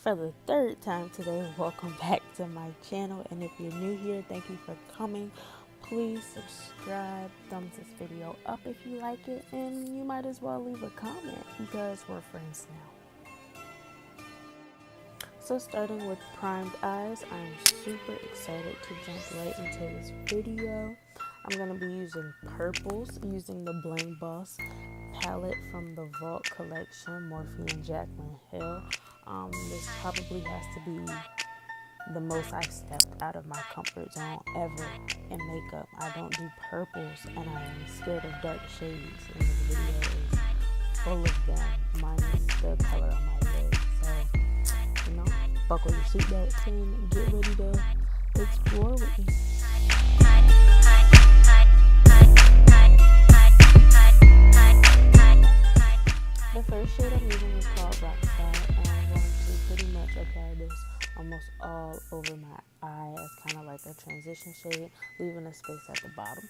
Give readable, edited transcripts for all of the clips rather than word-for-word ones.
for the third time today, welcome back to my channel. And if you're new here, thank you for coming. Please subscribe, thumbs this video up if you like it, and you might as well leave a comment because we're friends now. So starting with primed eyes, I'm super excited to jump right into this video. I'm going to be using purples, using the Bling palette from the Vault collection, Morphe and Jaclyn Hill. This probably has to be the most I've stepped out of my comfort zone ever in makeup. I don't do purples and I am scared of dark shades, and this video is full of them, minus the color on my lid. So, buckle your seatbelts and get ready to explore with me. The first shade I'm using is called Rockstar, and I'm going to pretty much apply this almost all over my eye as kind of like a transition shade, leaving a space at the bottom.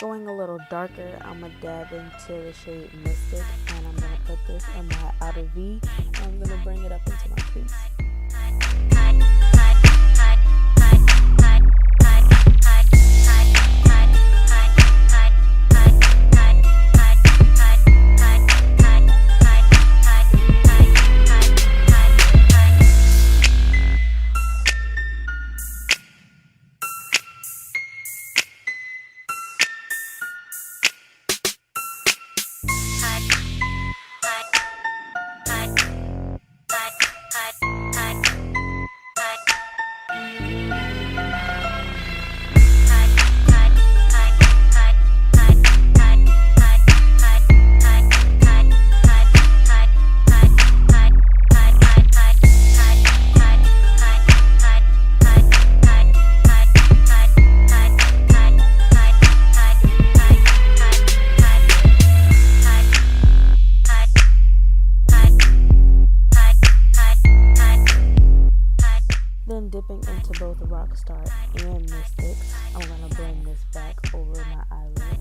Going a little darker, I'm going to dab into the shade Mystic, and I'm going to put this in my outer V, and I'm going to bring it up into my crease. Then dipping into both Rockstar and Mystic, I'm going to blend this back over my eyelid.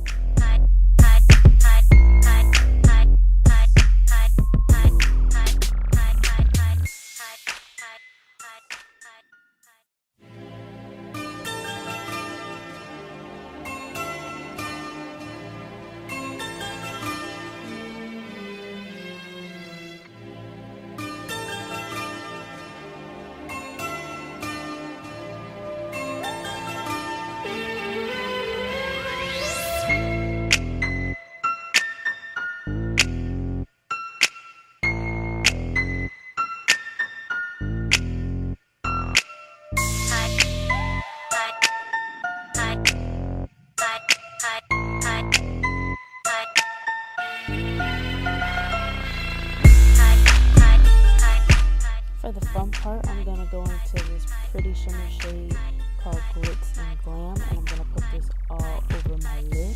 For the fun part, I'm going to go into this pretty shimmer shade called Glitz and Glam, and I'm going to put this all over my lid.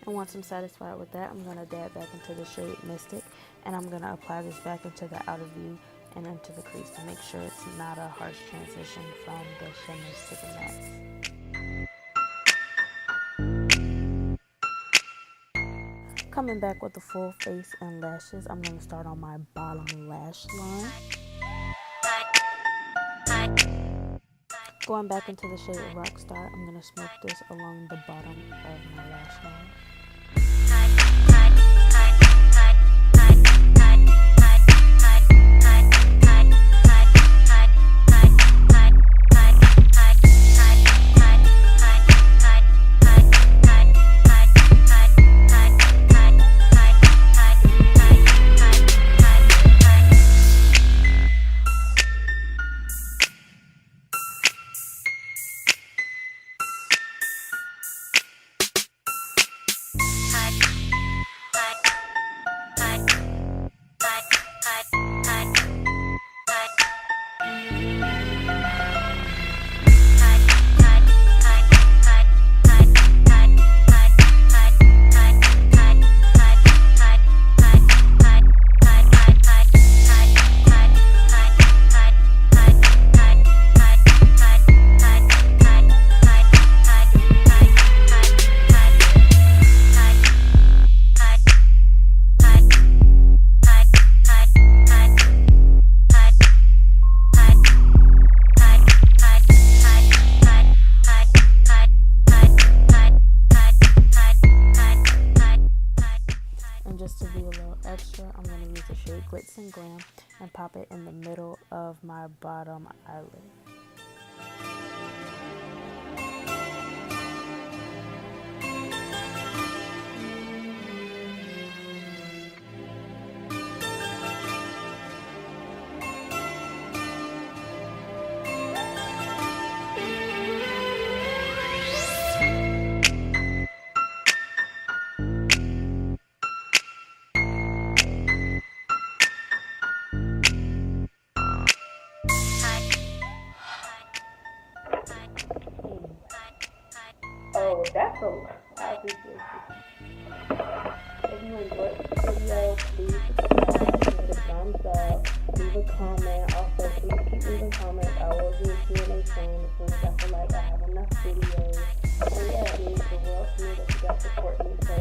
And once I'm satisfied with that, I'm going to dab back into the shade Mystic, and I'm going to apply this back into the outer V and into the crease to make sure it's not a harsh transition from the shimmers to the mattes. Coming back with the full face and lashes, I'm going to start on my bottom lash line. Going back into the shade Rockstar, I'm going to smoke this along the bottom of my lash line. Just to be a little extra, I'm going to use the shade Glitz and Glam and pop it in the middle of my bottom eyelid. Oh, that's a lot. I appreciate you. If you enjoyed this video, please subscribe, give it a thumbs up, leave a comment. Also, please keep leaving comments. I will do a Q&A soon as soon as I feel like I have enough videos. And yeah, it means the world to me that you guys support me. So